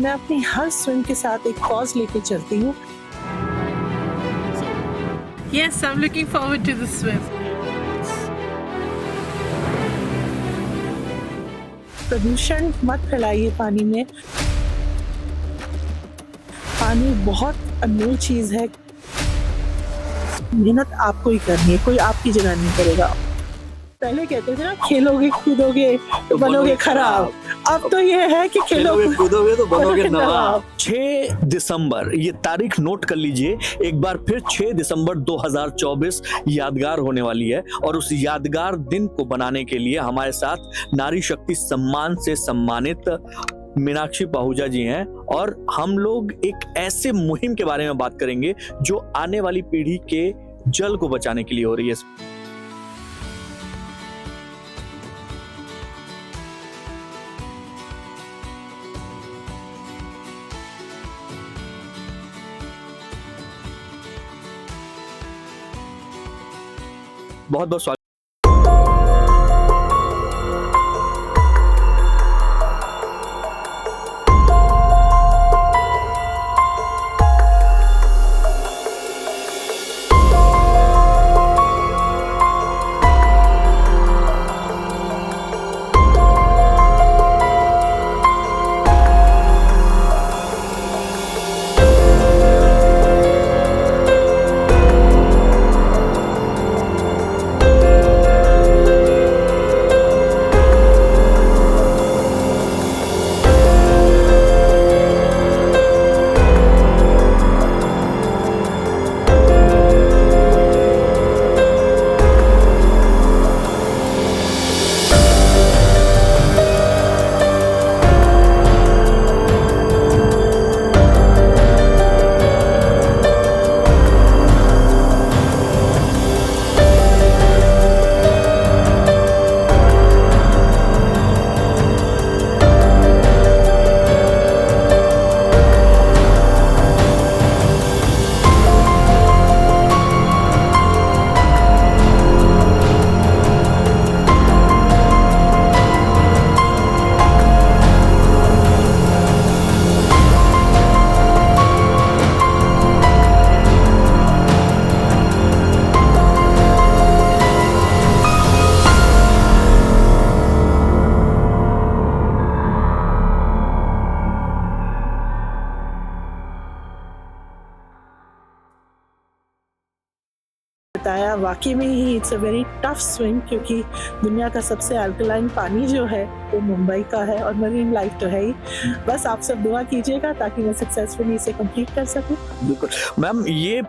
मैं अपनी हर स्विम के साथ एक कॉज लेके चलती हूँ। Yes, I'm looking forward to the swim. प्रदूषण मत फैलाइए पानी में। पानी बहुत अनमोल चीज है। मेहनत आपको ही करनी है, कोई आपकी जगह नहीं करेगा। पहले कहते थे ना, खेलोगे कूदोगे तो बनोगे खराब। अब तो ये है कि खेलोगे कूदोगे तो बनोगे नवाब। 6 दिसंबर, ये तारीख नोट कर लीजिए एक बार फिर। 6 दिसंबर 2024 यादगार होने वाली है और उस यादगार दिन को बनाने के लिए हमारे साथ नारी शक्ति सम्मान से सम्मानित मीनाक्षी पाहुजा जी हैं और हम लोग एक ऐसे मुहिम के बारे में बात करेंगे जो आने वाली पीढ़ी के जल को बचाने के लिए हो रही है। बहुत बहुत स्वागत। बताया, वाकई में ही it's a very tough swim, क्योंकि दुनिया का सबसे अल्कलाइन पानी जो है वो मुंबई का है और मरीन लाइफ तो है ही। बस आप सब दुआ कीजिएगा ताकि मैं सक्सेसफुली इसे कंप्लीट कर सकूं। बिल्कुल मैम, ये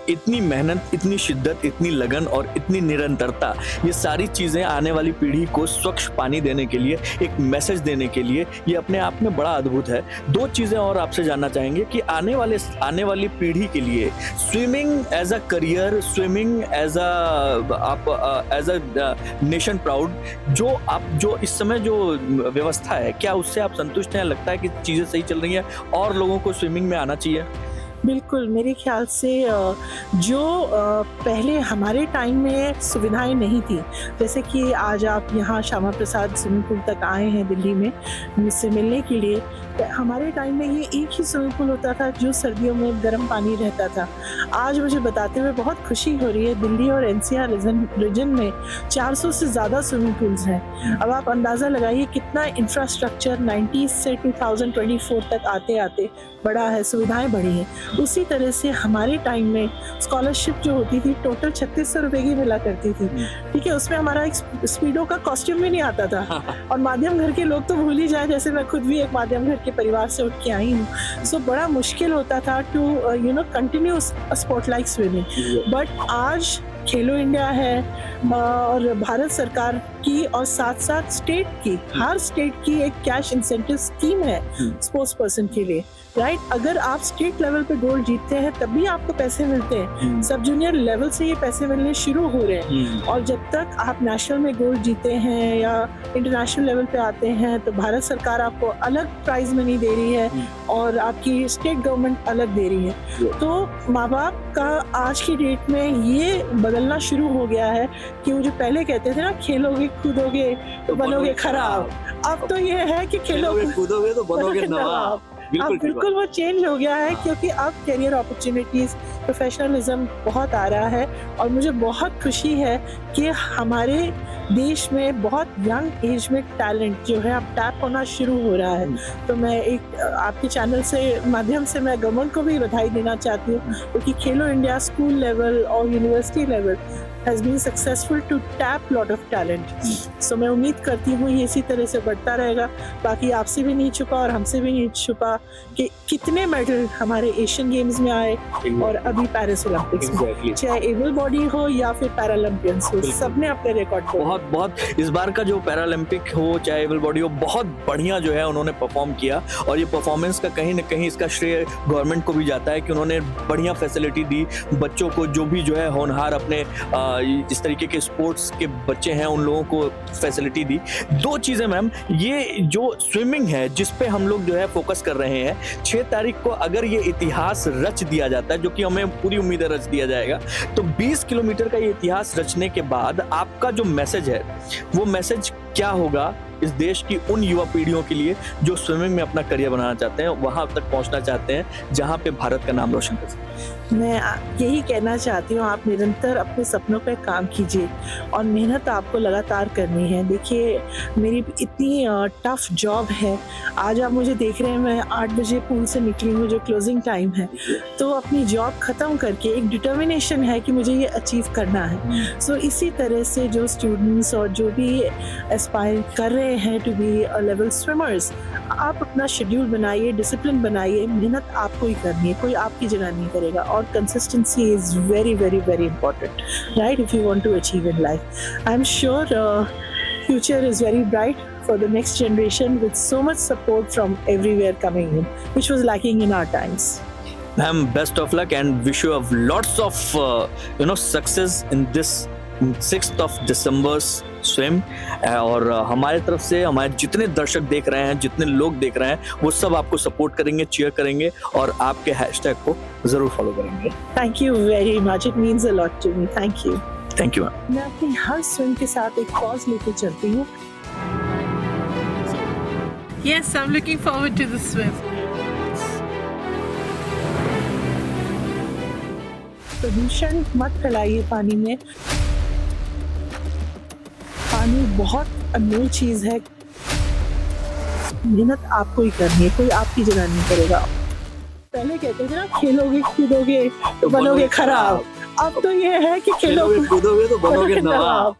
इतनी मेहनत, इतनी शिद्दत, इतनी लगन और इतनी निरंतरता, ये सारी चीजें आने वाली पीढ़ी को स्वच्छ पानी देने के लिए, एक मैसेज देने के लिए, ये अपने आप में बड़ा अद्भुत है। 2 चीजें और आपसे जानना चाहेंगे कि आने वाली पीढ़ी के लिए swimming as a career, swimming as a nation proud, जो इस समय जो व्यवस्था है, क्या उससे आप संतुष्ट हैं? लगता है कि चीजें सही चल रही हैं और लोगों को स्विमिंग में आना चाहिए? बिल्कुल, मेरे ख्याल से जो पहले हमारे टाइम में सुविधाएं नहीं थी, जैसे कि आज आप यहाँ श्यामा प्रसाद स्विमिंग पूल तक आए हैं दिल्ली में मुझसे मिलने के लिए। हमारे टाइम में ये एक ही स्विमिंग पूल होता था जो सर्दियों में गर्म पानी रहता था। आज मुझे बताते हुए बहुत खुशी हो रही है, दिल्ली और एनसीआर रीजन में 400 से ज़्यादा स्विमिंग पूल्स हैं। अब आप अंदाज़ा लगाइए कितना इंफ्रास्ट्रक्चर 90s से 2024 तक आते आते बड़ा है, सुविधाएं बढ़ी हैं। उसी तरह से हमारे टाइम में स्कॉलरशिप जो होती थी टोटल 3600 रुपये की मिला करती थी, ठीक है। उसमें हमारा एक स्पीडो का कॉस्ट्यूम भी नहीं आता था और माध्यम घर के लोग तो भूल ही जाए, जैसे मैं खुद भी एक माध्यम घर के परिवार से उठ के आई हूँ। सो बड़ा मुश्किल होता था to continue sport like swimming. But आज खेलो इंडिया है और भारत सरकार की और साथ साथ स्टेट की, हर स्टेट की एक कैश इंसेंटिव स्कीम है स्पोर्ट्स पर्सन के लिए, राइट। अगर आप स्टेट लेवल पे गोल्ड जीतते हैं तब भी आपको पैसे मिलते हैं। सब जूनियर लेवल से ये पैसे मिलने शुरू हो रहे हैं और जब तक आप नेशनल में गोल्ड जीते हैं या इंटरनेशनल लेवल पे आते हैं तो भारत सरकार आपको अलग प्राइज मनी दे रही है और आपकी स्टेट गवर्नमेंट अलग दे रही है। तो माँ बाप का आज की डेट में ये बदलना शुरू हो गया है कि वो जो पहले कहते थे ना, खेलोगे कूदोगे तो बनोगे खराब। अब तो ये है कि खेलोगे कूदोगे तो बनोगे नवाब। अब बिल्कुल बिल्कुल वो चेंज हो गया है, क्योंकि अब करियर अपॉर्चुनिटीज, प्रोफेशनलिज्म बहुत आ रहा है। और मुझे बहुत खुशी है कि हमारे देश में बहुत यंग एज में टैलेंट जो है अब टैप होना शुरू हो रहा है। तो मैं एक आपके चैनल से माध्यम से मैं गवर्नमेंट को भी बधाई देना चाहती हूँ, क्योंकि खेलो इंडिया स्कूल लेवल और university level has been successful to tap lot of talent. So मैं उम्मीद करती हूँ ये इसी तरह से बढ़ता रहेगा। बाकी आपसे भी नहीं छुपा और हमसे भी नहीं छुपा कि कितने मेडल हमारे एशियन गेम्स में आए और अभी पेरिस ओलंपिक्स में, चाहे एबल बॉडी हो या फिर पैरालंपियंस हो, सबने अपने रिकॉर्ड बहुत इस बार का जो पैरालंपिक हो चाहे एबल बॉडी हो, बहुत बढ़िया जो है उन्होंने परफॉर्म किया। और ये परफॉर्मेंस का कहीं ना कहीं इसका श्रेय गवर्नमेंट को भी जाता है कि उन्होंने बढ़िया फैसिलिटी दी बच्चों को, जो भी जो है होनहार अपने इस तरीके के स्पोर्ट्स के बच्चे हैं उन लोगों को फैसिलिटी दी। दो चीजें मैम, ये जो स्विमिंग है जिस पे हम लोग जो है फोकस कर रहे हैं, 6 तारीख को अगर ये इतिहास रच दिया जाता है, जो कि हमें पूरी उम्मीद है रच दिया जाएगा, तो 20 किलोमीटर का ये इतिहास रचने के बाद आपका जो मैसेज है वो मैसेज क्या होगा इस देश की उन युवा पीढ़ियों के लिए जो स्विमिंग में अपना करियर बनाना चाहते हैं, वहां तक पहुंचना चाहते हैं जहां पे भारत का नाम रोशन कर सकें? मैं यही कहना चाहती हूँ, आप निरंतर अपने सपनों पे काम कीजिए और मेहनत आपको लगातार करनी है। देखिए मेरी इतनी टफ जॉब है, आज आप मुझे देख रहे हैं, मैं 8 बजे पूल से निकली हूँ जो क्लोजिंग टाइम है, तो अपनी जॉब ख़त्म करके एक डिटर्मिनेशन है कि मुझे ये अचीव करना है। सो इसी तरह से जो स्टूडेंट्स और जो भी एस्पायर कर रहे हैं टू बी लेवल स्विमर्स, आप अपना शेड्यूल बनाइए, डिसिप्लिन बनाइए, मेहनत आपको ही करनी है, कोई आपकी जगह नहीं करेगा। और consistency is very very very important, right, if you want to achieve in life. I'm sure future is very bright for the next generation with so much support from everywhere coming in, which was lacking in our times. Ma'am, best of luck and wish you lots of success in this 6th of December swim। और हमारे तरफ से हमारे जितने दर्शक देख रहे हैं, जितने लोग देख रहे हैं, वो सब आपको सपोर्ट करेंगे, चीयर करेंगे और आपके हैशटैग को जरूर फॉलो करेंगे। Thank you very much, it means a lot to me. Thank you. Thank you ma'am. मैं अपनी हर स्विम के साथ एक पॉज लेके चलती हूँ। Yes, I'm looking forward to the swim. प्रदूषण मत फैलाइए पानी में, पानी बहुत अनमोल चीज है, मेहनत आपको ही करनी है, कोई आपकी जगह नहीं करेगा। पहले कहते थे ना, खेलोगे कूदोगे तो बनोगे खराब, अब तो ये है कि खेलोगे कूदोगे तो बनोगे नवाब।